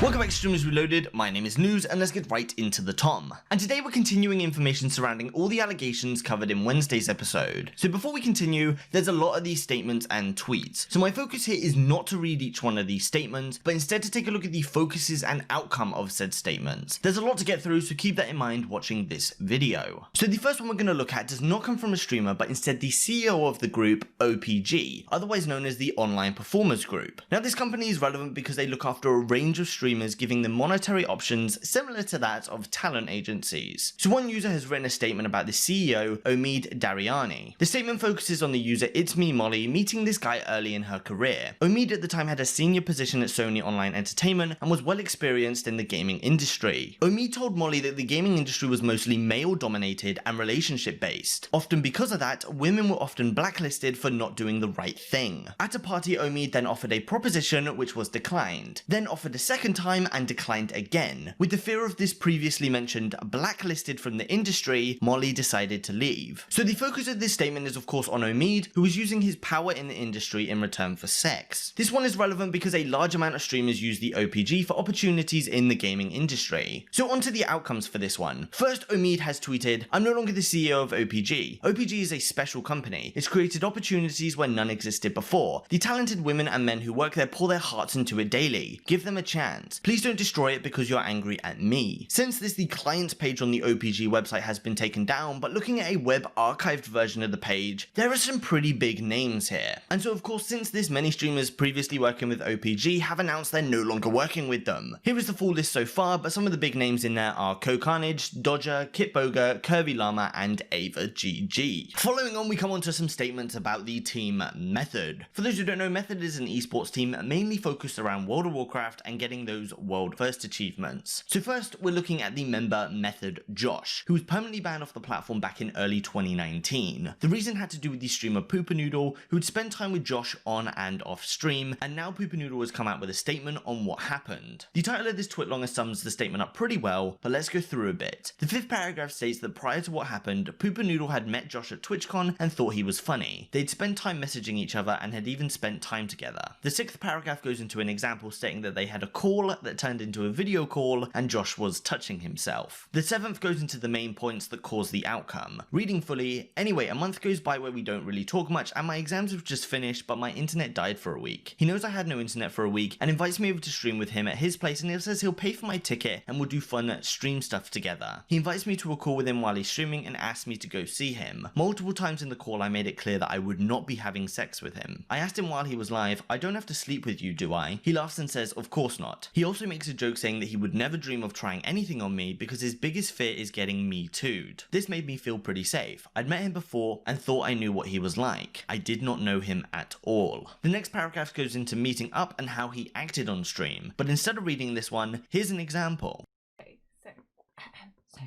Welcome back to Streamers Reloaded, my name is News and let's get right into the Tom. And today we're continuing information surrounding all the allegations covered in Wednesday's episode. So before we continue, there's a lot of these statements and tweets. So my focus here is not to read each one of these statements, but instead to take a look at the focuses and outcome of said statements. There's a lot to get through, so keep that in mind watching this video. So the first one we're going to look at does not come from a streamer, but instead the CEO of the group OPG, otherwise known as the Online Performers Group. Now this company is relevant because they look after a range of streamers, giving them monetary options similar to that of talent agencies. So one user has written a statement about the CEO, Omid Dariani. The statement focuses on the user It's Me Molly meeting this guy early in her career. Omid at the time had a senior position at Sony Online Entertainment and was well experienced in the gaming industry. Omid told Molly that the gaming industry was mostly male dominated and relationship based. Often because of that, women were often blacklisted for not doing the right thing. At a party, Omid then offered a proposition which was declined, then offered a second time and declined again. With the fear of this previously mentioned blacklisted from the industry, Molly decided to leave. So the focus of this statement is of course on Omid, who was using his power in the industry in return for sex. This one is relevant because a large amount of streamers use the OPG for opportunities in the gaming industry. So on to the outcomes for this one. First, Omid has tweeted, "I'm no longer the CEO of OPG. OPG is a special company. It's created opportunities where none existed before. The talented women and men who work there pour their hearts into it daily. Give them a chance. Please don't destroy it because you're angry at me." Since this, the client's page on the OPG website has been taken down, but looking at a web archived version of the page, there are some pretty big names here. And so of course, since this, many streamers previously working with OPG have announced they're no longer working with them. Here is the full list so far, but some of the big names in there are CohhCarnage, Dodger, KitBoga, Curvy Llama, and Ava GG. Following on, we come on to some statements about the team Method. For those who don't know, Method is an esports team mainly focused around World of Warcraft and getting those world first achievements. So first, we're looking at the member Method Josh, who was permanently banned off the platform back in early 2019. The reason had to do with the streamer PooperNoodle, who would spend time with Josh on and off stream, and now PooperNoodle has come out with a statement on what happened. The title of this twitlonger sums the statement up pretty well, but let's go through a bit. The fifth paragraph states that prior to what happened, PooperNoodle had met Josh at TwitchCon and thought he was funny. They'd spent time messaging each other and had even spent time together. The sixth paragraph goes into an example stating that they had a call that turned into a video call and Josh was touching himself. The seventh goes into the main points that cause the outcome. Reading fully, anyway, a month goes by where we don't really talk much and my exams have just finished but my internet died for a week. He knows I had no internet for a week and invites me over to stream with him at his place and he says he'll pay for my ticket and we'll do fun stream stuff together. He invites me to a call with him while he's streaming and asks me to go see him. Multiple times in the call I made it clear that I would not be having sex with him. I asked him while he was live, "I don't have to sleep with you, do I?" He laughs and says, "Of course not." He also makes a joke saying that he would never dream of trying anything on me because his biggest fear is getting me too'd. This made me feel pretty safe. I'd met him before and thought I knew what he was like. I did not know him at all. The next paragraph goes into meeting up and how he acted on stream, but instead of reading this one, here's an example. Okay, so I'm going to be...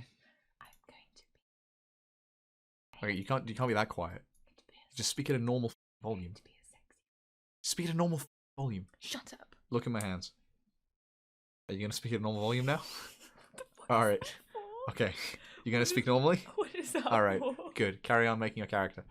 Okay, you can't be that quiet. Just speak at a normal volume. Speak at a normal volume. Shut up. Look at my hands. Are you gonna speak at a normal volume now? Alright. Okay. You gonna speak normally? What is that? Alright, good. Carry on making your character.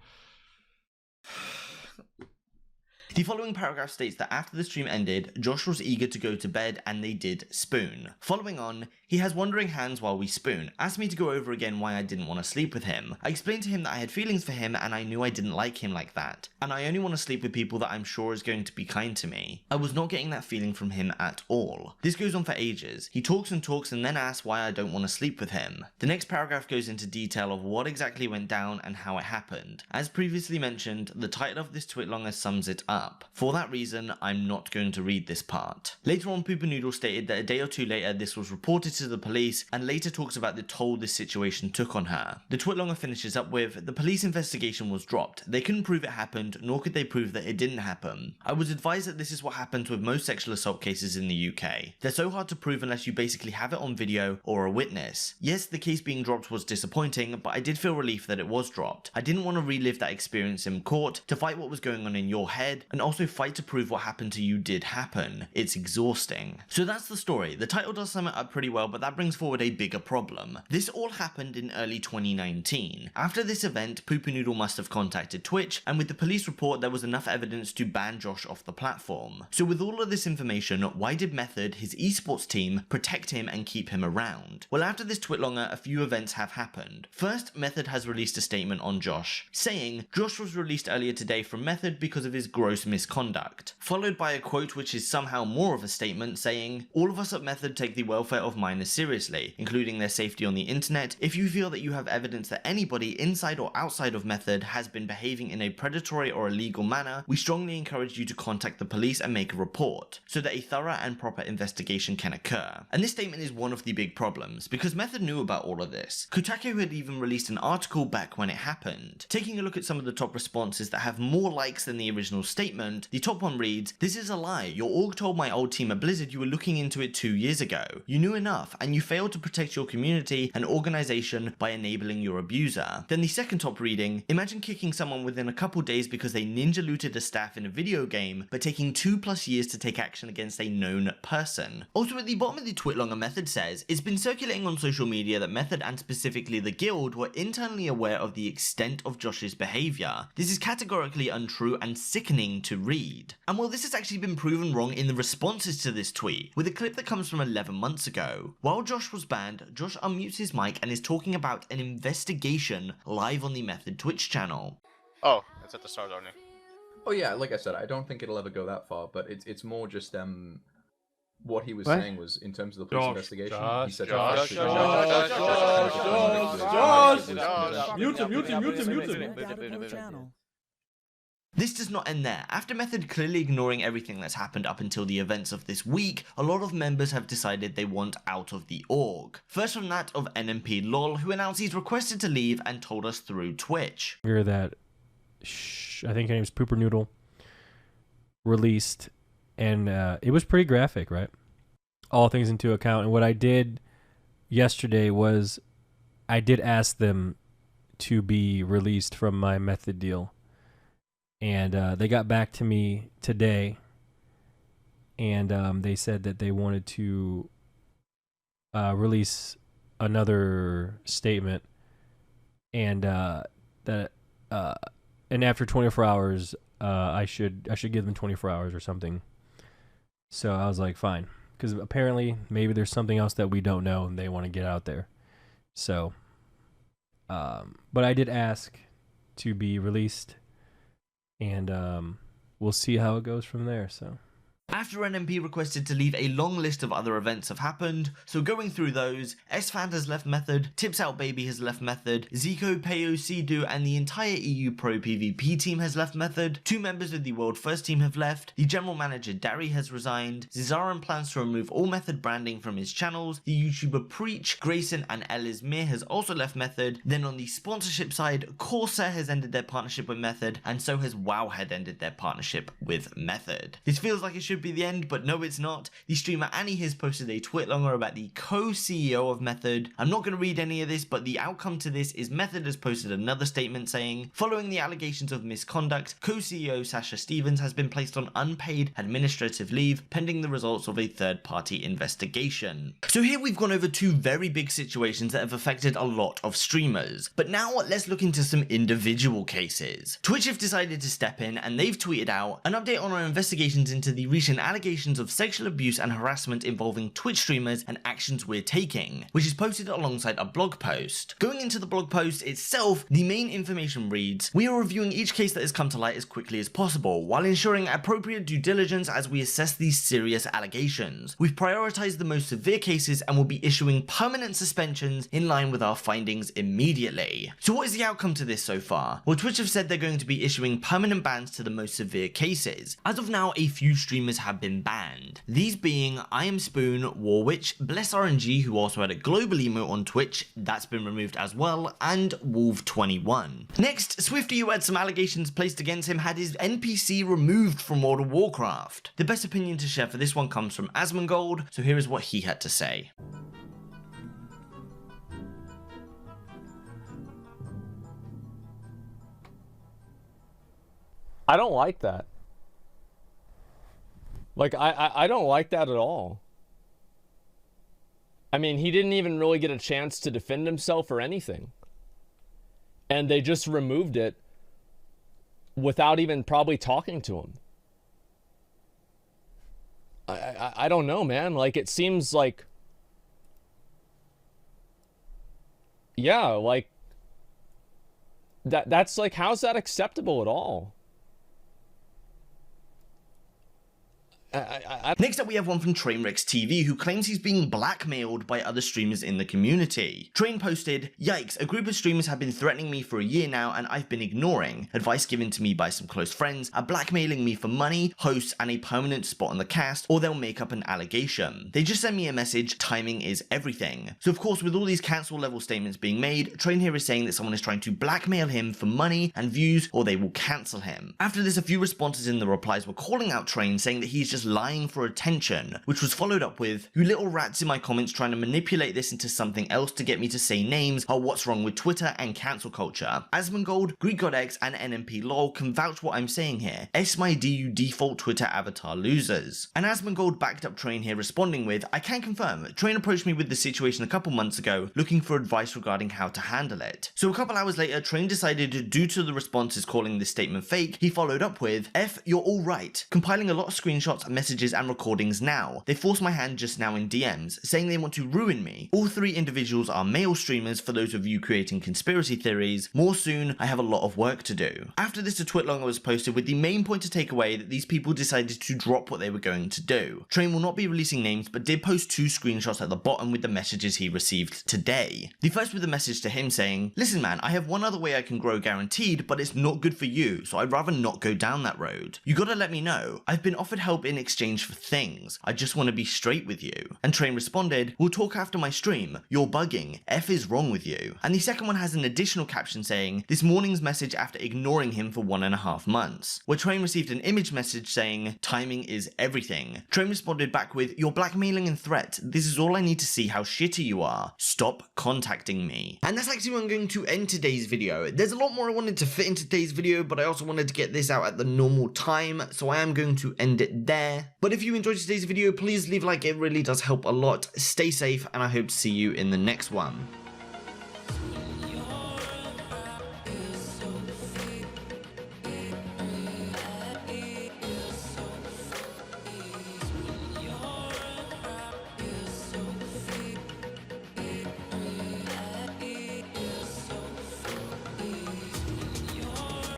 The following paragraph states that after the stream ended, Josh was eager to go to bed and they did spoon. Following on, he has wandering hands while we spoon, asked me to go over again why I didn't want to sleep with him. I explained to him that I had feelings for him and I knew I didn't like him like that, and I only want to sleep with people that I'm sure is going to be kind to me. I was not getting that feeling from him at all. This goes on for ages. He talks and talks and then asks why I don't want to sleep with him. The next paragraph goes into detail of what exactly went down and how it happened. As previously mentioned, the title of this twitlonger sums it up. For that reason, I'm not going to read this part. Later on, PooperNoodle stated that a day or two later this was reported to the police and later talks about the toll this situation took on her. The twitlonger finishes up with, "The police investigation was dropped. They couldn't prove it happened, nor could they prove that it didn't happen. I was advised that this is what happens with most sexual assault cases in the UK. They're so hard to prove unless you basically have it on video or a witness. Yes, the case being dropped was disappointing, but I did feel relief that it was dropped. I didn't want to relive that experience in court, to fight what was going on in your head, and also fight to prove what happened to you did happen. It's exhausting. So that's the story. The title does sum it up pretty well, but that brings forward a bigger problem. This all happened in early 2019. After this event, PooperNoodle must have contacted Twitch, and with the police report there was enough evidence to ban Josh off the platform. So with all of this information, why did Method, his esports team, protect him and keep him around? Well, after this twitlonger, a few events have happened. First, Method has released a statement on Josh, saying Josh was released earlier today from Method because of his gross misconduct, followed by a quote which is somehow more of a statement saying, all of us at Method take the welfare of minors seriously, including their safety on the internet. If you feel that you have evidence that anybody inside or outside of Method has been behaving in a predatory or illegal manner, we strongly encourage you to contact the police and make a report, so that a thorough and proper investigation can occur. And this statement is one of the big problems, because Method knew about all of this. Kotaku had even released an article back when it happened. Taking a look at some of the top responses that have more likes than the original statement, the top one reads, "This is a lie. Your org told my old team at Blizzard you were looking into it 2 years ago. You knew enough, and you failed to protect your community and organization by enabling your abuser." Then the second top reading, "Imagine kicking someone within a couple days because they ninja looted a staff in a video game, but taking 2+ years to take action against a known person." Also at the bottom of the twitlonger, Method says, "It's been circulating on social media that Method and specifically the guild were internally aware of the extent of Josh's behavior. This is categorically untrue and sickening to read." And well, this has actually been proven wrong in the responses to this tweet, with a clip that comes from 11 months ago. While Josh was banned, Josh unmutes his mic and is talking about an investigation live on the Method Twitch channel. Oh, it's at the start only. Oh yeah, like I said, I don't think it'll ever go that far, but it's more just what he was saying was in terms of the police investigation. He said Josh. Mute him. This does not end there. After Method clearly ignoring everything that's happened up until the events of this week, a lot of members have decided they want out of the org. First from that of NMPlol, who announced he's requested to leave and told us through Twitch. Hear that? I think her name's PooperNoodle. Released, and it was pretty graphic, right? All things into account. And what I did yesterday was I did ask them to be released from my Method deal. And they got back to me today, and they said that they wanted to release another statement, and that and after 24 hours, I should give them 24 hours or something. So I was like, fine, because apparently maybe there's something else that we don't know, and they want to get out there. So, but I did ask to be released. And we'll see how it goes from there. So After NMP requested to leave, a long list of other events have happened, so going through those, SFAN has left Method, Tips Out Baby has left Method, Zico, Peo, Sidu, and the entire EU Pro PvP team has left Method, 2 members of the World First team have left, the general manager Dari has resigned, Zizaran plans to remove all Method branding from his channels, the YouTuber Preach, Grayson, and Elizmir has also left Method. Then on the sponsorship side, Corsair has ended their partnership with Method, and so has Wowhead ended their partnership with Method. This feels like it should be the end, but no, it's not. The streamer Annie has posted a twitlonger about the co-CEO of Method. I'm not going to read any of this, but the outcome to this is Method has posted another statement saying, following the allegations of misconduct, co-CEO Sasha Stevens has been placed on unpaid administrative leave pending the results of a third-party investigation. So here we've gone over 2 very big situations that have affected a lot of streamers. But now let's look into some individual cases. Twitch have decided to step in, and they've tweeted out an update on our investigations into the recent allegations of sexual abuse and harassment involving Twitch streamers and actions we're taking, which is posted alongside a blog post. Going into the blog post itself, the main information reads, "We are reviewing each case that has come to light as quickly as possible, while ensuring appropriate due diligence as we assess these serious allegations. We've prioritized the most severe cases and will be issuing permanent suspensions in line with our findings immediately." So what is the outcome to this so far? Well, Twitch have said they're going to be issuing permanent bans to the most severe cases. As of now, a few streamers have been banned. These being I Am Spoon, Warwitch, Bless RNG, who also had a global emote on Twitch, that's been removed as well, and Wolf21. Next, Swifty, who had some allegations placed against him, had his NPC removed from World of Warcraft. The best opinion to share for this one comes from Asmongold, so here is what he had to say. I don't like that. Like, I don't like that at all. I mean, he didn't even really get a chance to defend himself or anything. And they just removed it without even probably talking to him. I don't know, man. Like, it seems like... Yeah, like... That's like, how's that acceptable at all? Next up, we have one from TrainWrecksTV, who claims he's being blackmailed by other streamers in the community. Train posted, "Yikes, a group of streamers have been threatening me for a year now and I've been ignoring. Advice given to me by some close friends are blackmailing me for money, hosts, and a permanent spot on the cast, or they'll make up an allegation. They just send me a message, timing is everything." So of course, with all these cancel level statements being made, Train here is saying that someone is trying to blackmail him for money and views, or they will cancel him. After this, a few responses in the replies were calling out Train, saying that he's just lying for attention, which was followed up with, "You little rats in my comments trying to manipulate this into something else to get me to say names are what's wrong with Twitter and cancel culture. Asmongold, GreekGodX, and NMPlol can vouch what I'm saying here. S my D, you default Twitter avatar losers." And Asmongold backed up Train here, responding with, "I can confirm, Train approached me with this situation a couple months ago, looking for advice regarding how to handle it." So a couple hours later, Train decided, due to the responses calling this statement fake, he followed up with, "F, you're all right. Compiling a lot of screenshots, messages, and recordings now. They forced my hand just now in DMs, saying they want to ruin me. All three individuals are male streamers for those of you creating conspiracy theories. More soon, I have a lot of work to do." After this, a twit longer was posted with the main point to take away that these people decided to drop what they were going to do. Train will not be releasing names, but did post 2 screenshots at the bottom with the messages he received today. The first with a message to him saying, "Listen man, I have one other way I can grow guaranteed, but it's not good for you, so I'd rather not go down that road. You gotta let me know. I've been offered help in exchange for things. I just want to be straight with you." And Train responded, "We'll talk after my stream. You're bugging. F is wrong with you." And the second one has an additional caption saying, "This morning's message after ignoring him for 1.5 months." Where Train received an image message saying, "Timing is everything." Train responded back with, "You're blackmailing and threat. This is all I need to see how shitty you are. Stop contacting me." And that's actually where I'm going to end today's video. There's a lot more I wanted to fit into today's video, but I also wanted to get this out at the normal time, so I am going to end it there. But if you enjoyed today's video, please leave a like, it really does help a lot. Stay safe, and I hope to see you in the next one.